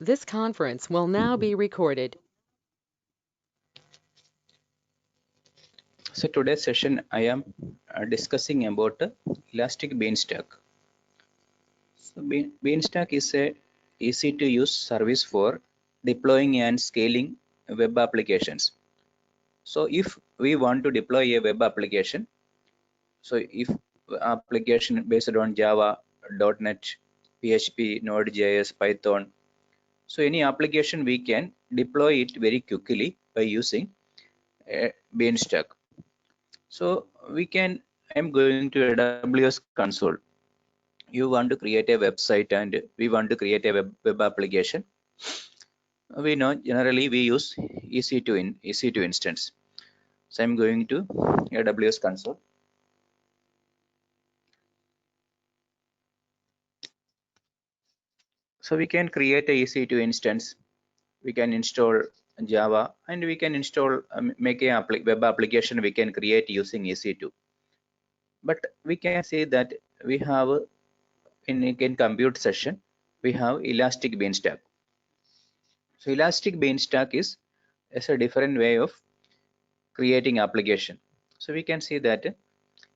This conference will now be recorded. So today's session I am discussing about Elastic Beanstalk. So Beanstalk is a easy to use service for deploying and scaling web applications. So if we want to deploy a web application, so if application based on Java, .NET, PHP, Node.js, Python, so any application we can deploy it very quickly by using Beanstalk. So we can, I'm going to AWS console. You want to create a website and we want to create a web application. We know generally we use EC2 instance. So I'm going to AWS console. So we can create a EC2 instance. We can install Java and we can install make a web application we can create using EC2. But we can say that we have in compute session we have Elastic Beanstalk. So Elastic Beanstalk is a different way of creating application. So we can see that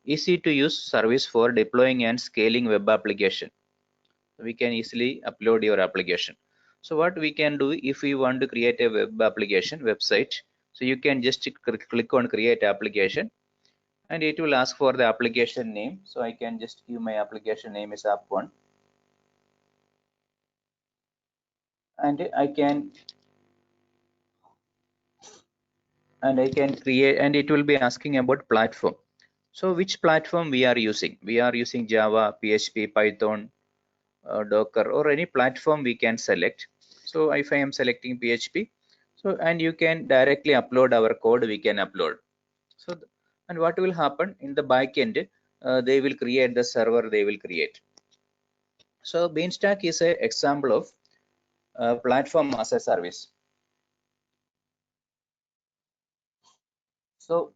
easy to use service for deploying and scaling web application. We can easily upload your application. So what we can do if we want to create a web application website, so you can just click on create application and it will ask for the application name. So I can just give my application name is app1 and I can create, and it will be asking about platform. So which platform we are using? We are using Java, PHP, Python, Docker, or any platform we can select. So if I am selecting PHP, so and you can directly upload our code, we can upload. So and what will happen in the backend? They will create the server. They will create. So Beanstalk is an example of platform as a service. So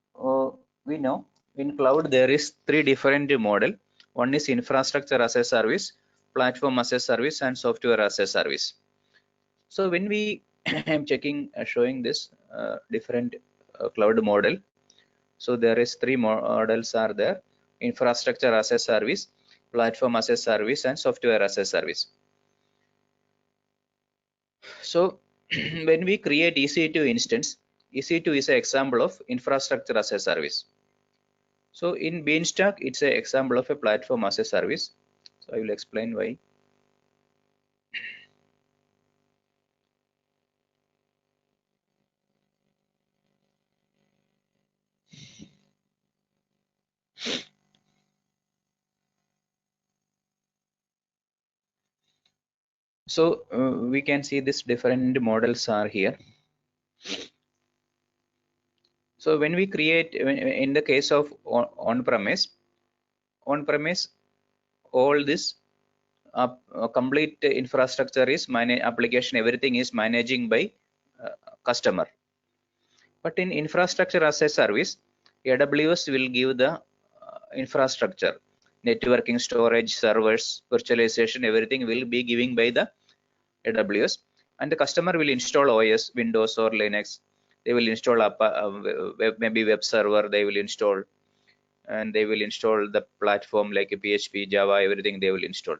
we know in cloud there is three different model. One is infrastructure as a service, platform as a service, and software as a service. So when we am checking showing this different cloud model, so there is three models are there: infrastructure as a service, platform as a service, and software as a service. So when we create EC2 instance, EC2 is an example of infrastructure as a service. So in Beanstalk, it's an example of a platform as a service. So I will explain why. So we can see this different models are here. So when we create, in the case of on-premise, all this complete infrastructure is application, everything is managing by customer. But in infrastructure as a service, AWS will give the infrastructure, networking, storage, servers, virtualization, everything will be giving by the AWS, and the customer will install OS, Windows or Linux. They will install maybe web server. They will install, and they will install the platform like a PHP, Java, everything they will install.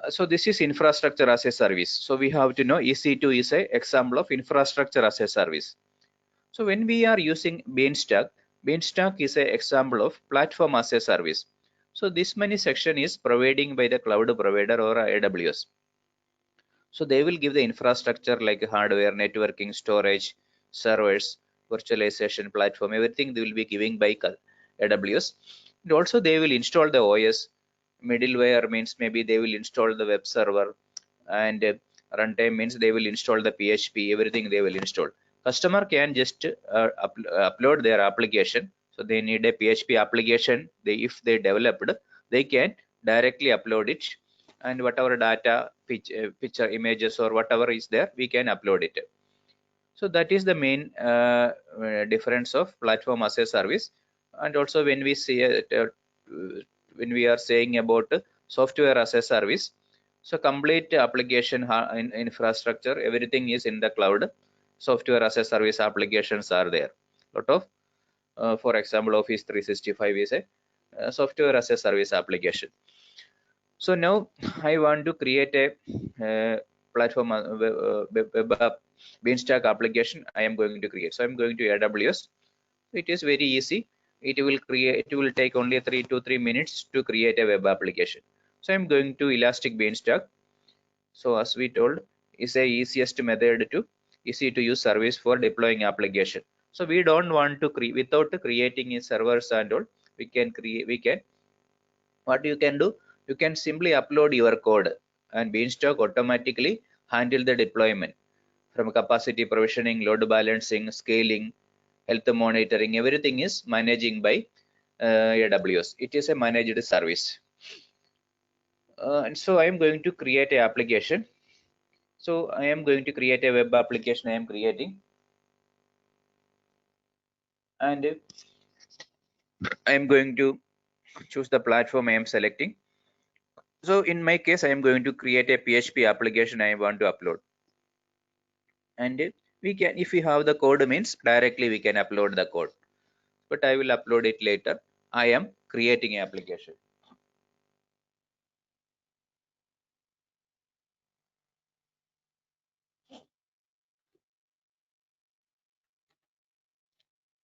So this is infrastructure as a service. So we have to know EC2 is an example of infrastructure as a service. So when we are using Beanstalk, Beanstalk is an example of platform as a service. So this many section is providing by the cloud provider or AWS. So they will give the infrastructure like hardware, networking, storage, servers, virtualization platform, everything they will be giving by AWS. And also they will install the OS. Middleware means maybe they will install the web server, and runtime means they will install the PHP, everything they will install. Customer can just upload their application. So they need a PHP application. If they developed, they can directly upload it, and whatever data, picture, images, or whatever is there, we can upload it. So that is the main difference of platform as a service. And also when we see when we are saying about software as a service, So complete application infrastructure, everything is in the cloud. Software as a service applications are there. Lot of, for example, Office 365 is a software as a service application. So now I want to create a platform web app Beanstalk application. I am going to create. So I'm going to AWS. It is very easy. It will take only 3 to 3 minutes to create a web application. So I'm going to Elastic Beanstalk. So as we told, is a easiest method to easy to use service for deploying application. So we don't want to create without creating a servers and all. We can what you can do, you can simply upload your code and Beanstalk automatically handle the deployment from capacity provisioning, load balancing, scaling, health monitoring. Everything is managing by AWS. It is a managed service. And so I am going to create a application. So I am going to create a web application I am creating, and I am going to choose the platform I am selecting. So in my case, I am going to create a PHP application I want to upload. And we can, if we have the code, means directly we can upload the code, but I will upload it later. I am creating an application.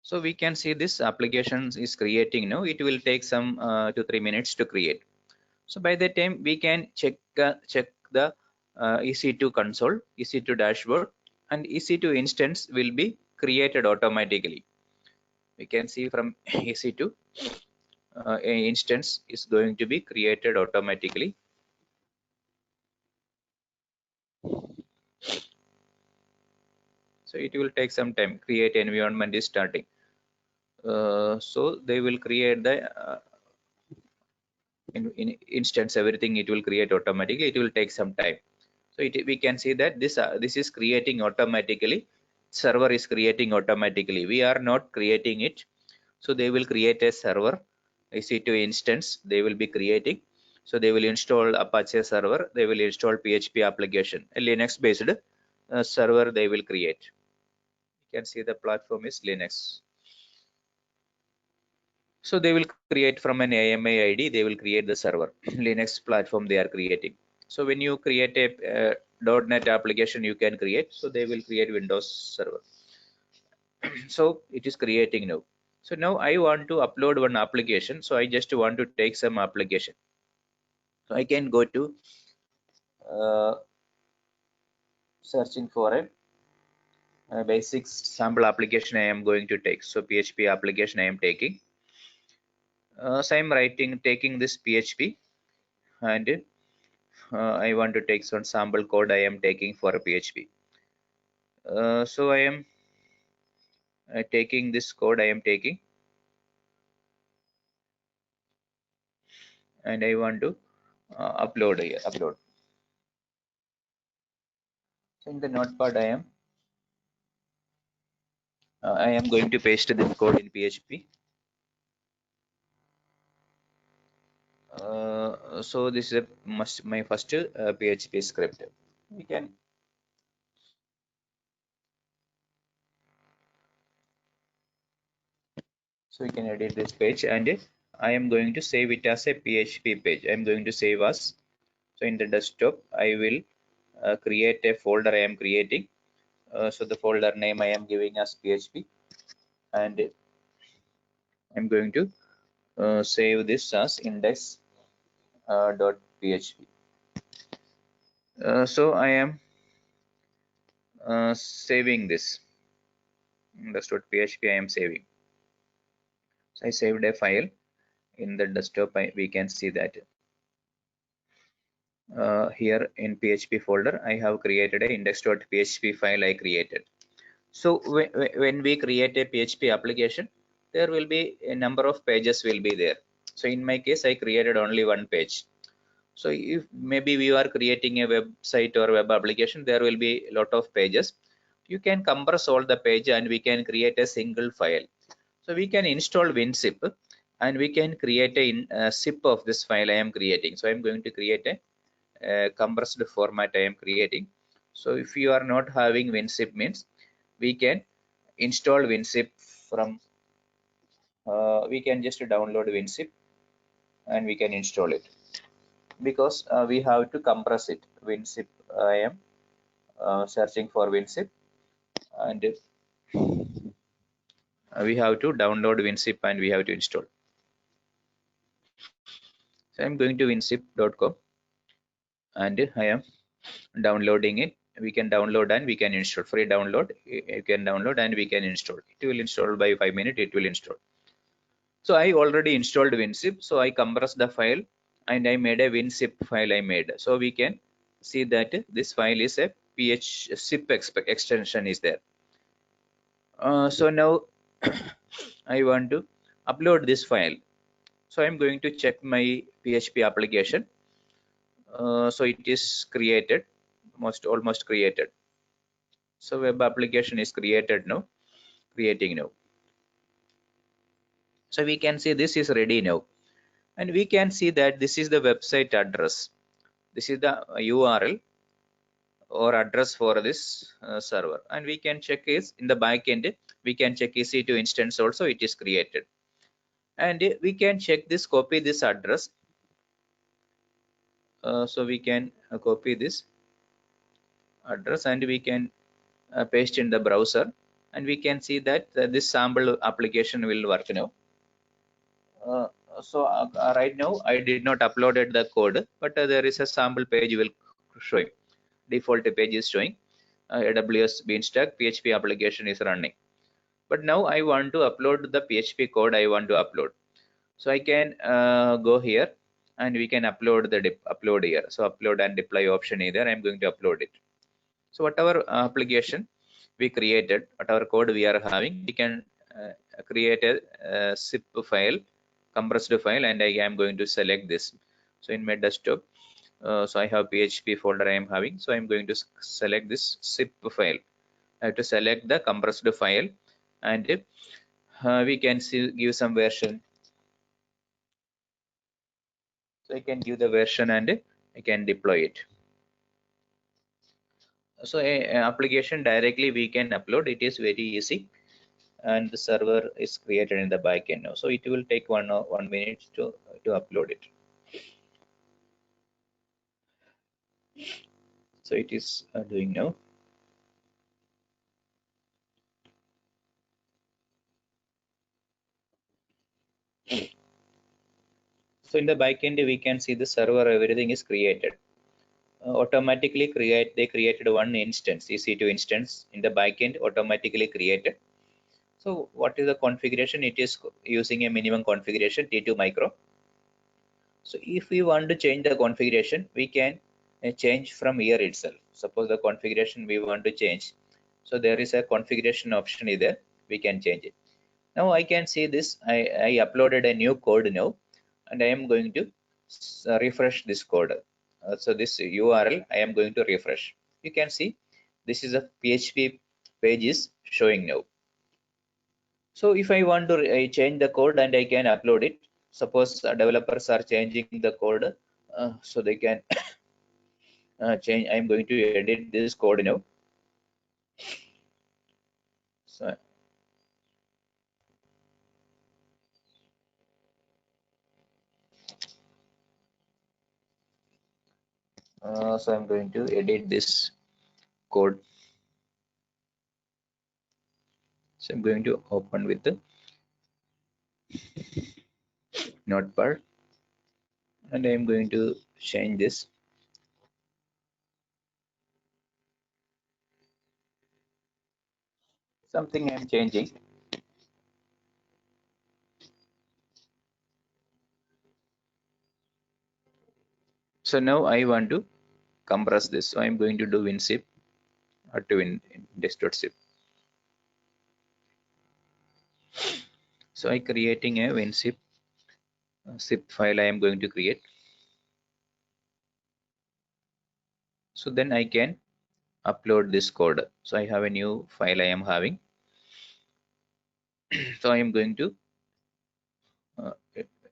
So we can see this application is creating now. It will take some 2-3 minutes to create. So by the time we can check the EC2 console, EC2 dashboard, and EC2 instance will be created automatically. We can see from EC2 a instance is going to be created automatically. So it will take some time. Create environment is starting. So they will create the in instance, everything it will create automatically. It will take some time. So we can see that this is creating automatically. Server is creating automatically. We are not creating it. So they will create a server EC2 instance. They will be creating. So they will install Apache server. They will install PHP application. A Linux based server they will create. You can see the platform is Linux. So they will create from an AMA ID, they will create the server, Linux platform they are creating. So when you create a .NET application, you can create. So they will create Windows server. So it is creating now. So now I want to upload one application. So I just want to take some application. So I can go to searching for a basic sample application I am going to take. So PHP application I am taking. So I'm taking this PHP, and I want to take some sample code I am taking for a PHP. So I am taking this code I am taking, and I want to upload here. Upload. So in the notepad I am going to paste this code in PHP. So this is my first PHP script. We can so we can edit this page, and I am going to save it as a PHP page. I am going to save as. So in the desktop, I will create a folder I am creating. So the folder name I am giving as PHP, and I'm going to save this as index.php. So I am saving this index.php. I am saving. So I saved a file in the desktop. We can see that here in PHP folder I have created a index.php file I created. So when we create a PHP application, there will be a number of pages will be there. So in my case, I created only one page. So if maybe we are creating a website or web application, there will be a lot of pages. You can compress all the page and we can create a single file. So we can install WinZip and we can create a zip of this file I am creating. So I'm going to create a compressed format I am creating. So if you are not having WinZip means we can install WinZip from we can just download WinZip and we can install it, because we have to compress it. WinZip, I am searching for WinZip, and we have to download WinZip and we have to install. So I'm going to winzip.com and I am downloading it. We can download and we can install. Free download. You can download and we can install. It will install by 5 minutes. It will install. So I already installed WinZip. So I compressed the file and I made a WinZip file I made. So we can see that this file is a zip extension is there. So now I want to upload this file. So I'm going to check my PHP application. So it is created, almost created. So web application is created now, creating now. So we can see this is ready now, and we can see that this is the website address. This is the URL or address for this server, and we can check is in the backend. We can check EC2 instance also it is created, and we can check this, copy this address. So we can copy this address and we can paste in the browser, and we can see that this sample application will work now. Right now I did not uploaded the code, but there is a sample page will showing. Default page is showing. AWS Beanstalk PHP application is running. But now I want to upload the PHP code I want to upload. So I can go here and we can upload the upload here. So upload and deploy option either. I'm going to upload it. So whatever application we created, whatever code we are having, we can create a zip file, compressed file, and I am going to select this. So in my desktop, so I have PHP folder I am having. So I'm going to select this zip file. I have to select the compressed file, and we can see, give some version. So I can give the version and I can deploy it. So a application directly we can upload. It is very easy, and the server is created in the backend now. So it will take 1 minute to upload it. So it is doing now. So in the backend we can see the server, everything is created. Automatically they created one instance, EC2 instance in the backend automatically created. So what is the configuration? It is using a minimum configuration T2 micro. So if we want to change the configuration, we can change from here itself. Suppose the configuration we want to change. So there is a configuration option either. We can change it. Now I can see this. I uploaded a new code now, and I am going to refresh this code. So this URL I am going to refresh. You can see this is a PHP page is showing now. So if I want to change the code and I can upload it, suppose developers are changing the code, so they can change. I'm going to edit this code now. So, so I'm going to edit this code. So I'm going to open with the Notepad, and I'm going to change this. Something I'm changing. So now I want to compress this. So I'm going to do WinZip or to index.zip. So I creating a WinZip zip file I am going to create. So then I can upload this code. So I have a new file I am having. So I am going to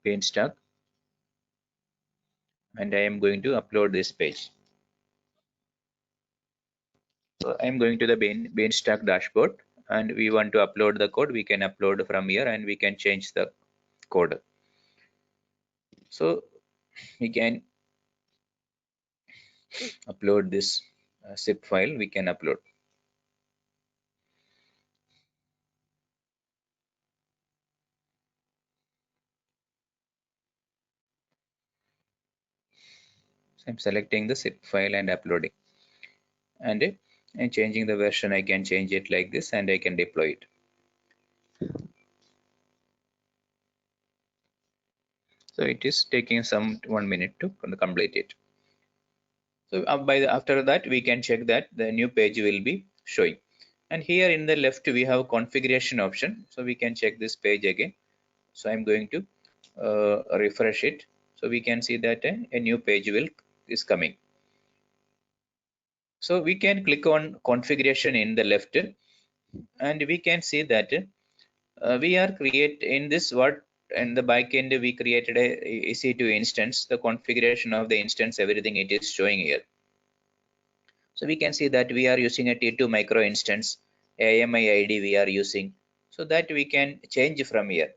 Beanstalk and I am going to upload this page. So I am going to the Beanstalk dashboard, and we want to upload the code. We can upload from here, and we can change the code. So we can upload this zip file. We can upload. So I'm selecting the zip file and uploading, and changing the version. I can change it like this, and I can deploy it. So it is taking some 1 minute to complete it. So after that, we can check that the new page will be showing. And here in the left, we have configuration option. So we can check this page again. So I'm going to refresh it. So we can see that a new page is coming. So we can click on configuration in the left, and we can see that we are create in this what in the backend we created a EC2 instance. The configuration of the instance, everything it is showing here. So we can see that we are using a T2 micro instance, AMI ID we are using, so that we can change from here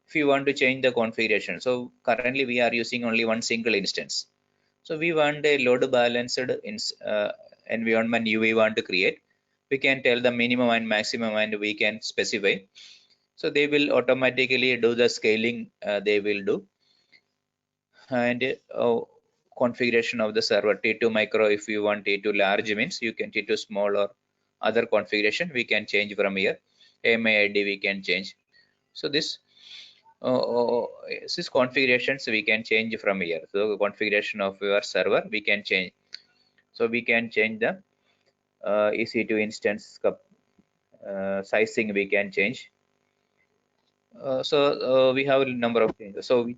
if you want to change the configuration. So currently we are using only one single instance. So we want a load balanced environment we want to create. We can tell the minimum and maximum, and we can specify. So they will automatically do the scaling. They will do, and configuration of the server T2 micro. If you want T2 large means you can T2 small or other configuration we can change from here. AMI ID we can change. So this configurations we can change from here. So the configuration of your server we can change. So we can change the EC2 instance sizing we can change. So we have a number of changes. So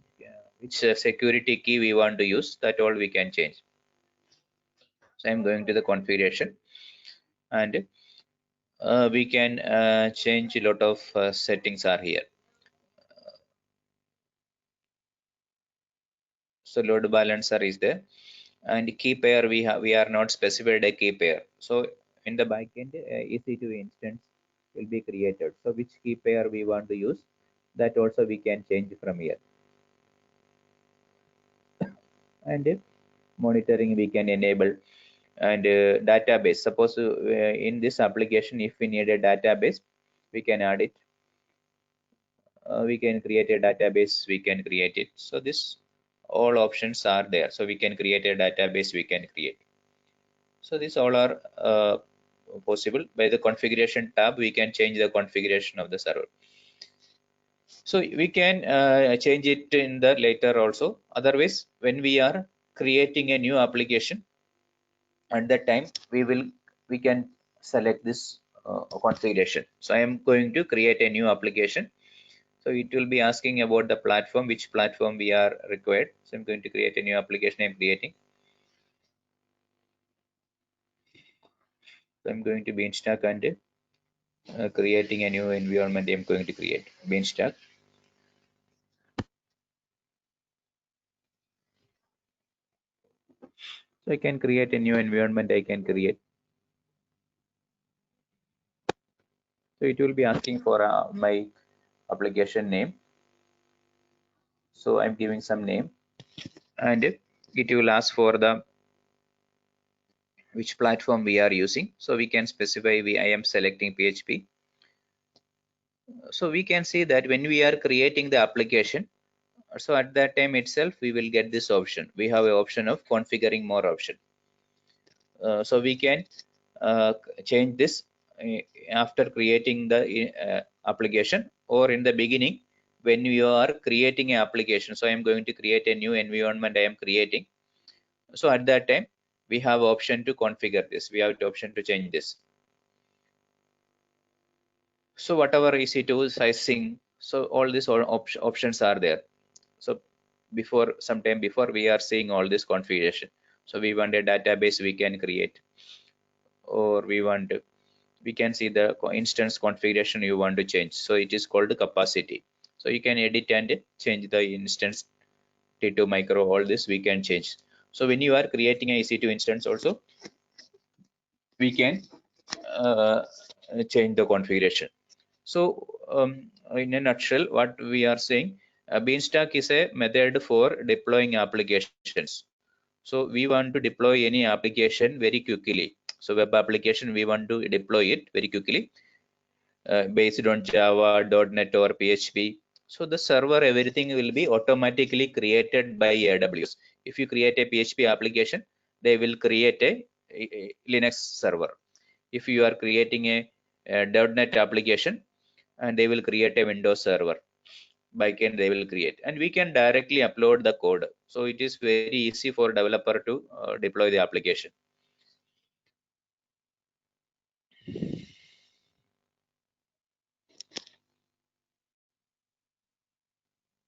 which security key we want to use, that all we can change. So I'm going to the configuration, and we can change a lot of settings are here. So load balancer is there, and key pair we are not specified a key pair. So in the backend, EC2 instance will be created. So which key pair we want to use, that also we can change from here. And monitoring we can enable, and database. Suppose in this application, if we need a database, we can add it. We can create a database, we can create it. So this all options are there. So we can create a database, we can create. So these all are possible. By the configuration tab, we can change the configuration of the server. So we can change it in the later also. Otherwise, when we are creating a new application, at that time we can select this configuration. So I am going to create a new application. So it will be asking about the platform, which platform we are required. So I'm going to create a new application I'm creating. So I'm going to Beanstalk, and creating a new environment I'm going to create. Beanstalk. So I can create a new environment I can create. So it will be asking for my application name. So I'm giving some name, and it will ask for the which platform we are using. So we can specify I am selecting PHP. So we can see that when we are creating the application, so at that time itself we will get this option. We have an option of configuring more option. So we can change this after creating the application, or in the beginning when you are creating an application. So I am going to create a new environment I am creating. So at that time we have option to configure this. We have the option to change this. So whatever EC2 sizing, so all these options are there. So before sometime before we are seeing all this configuration. So we want a database we can create, or we can see the instance configuration you want to change. So it is called capacity. So you can edit and change the instance T2 micro, all this we can change. So when you are creating a EC2 instance also, we can change the configuration. So in a nutshell, what we are saying, Beanstalk is a method for deploying applications. So we want to deploy any application very quickly. So web application, we want to deploy it very quickly based on Java, .NET or PHP. So the server, everything will be automatically created by AWS. If you create a PHP application, they will create a Linux server. If you are creating a .NET application, and they will create a Windows server. Backend they will create, and we can directly upload the code. So it is very easy for developer to deploy the application.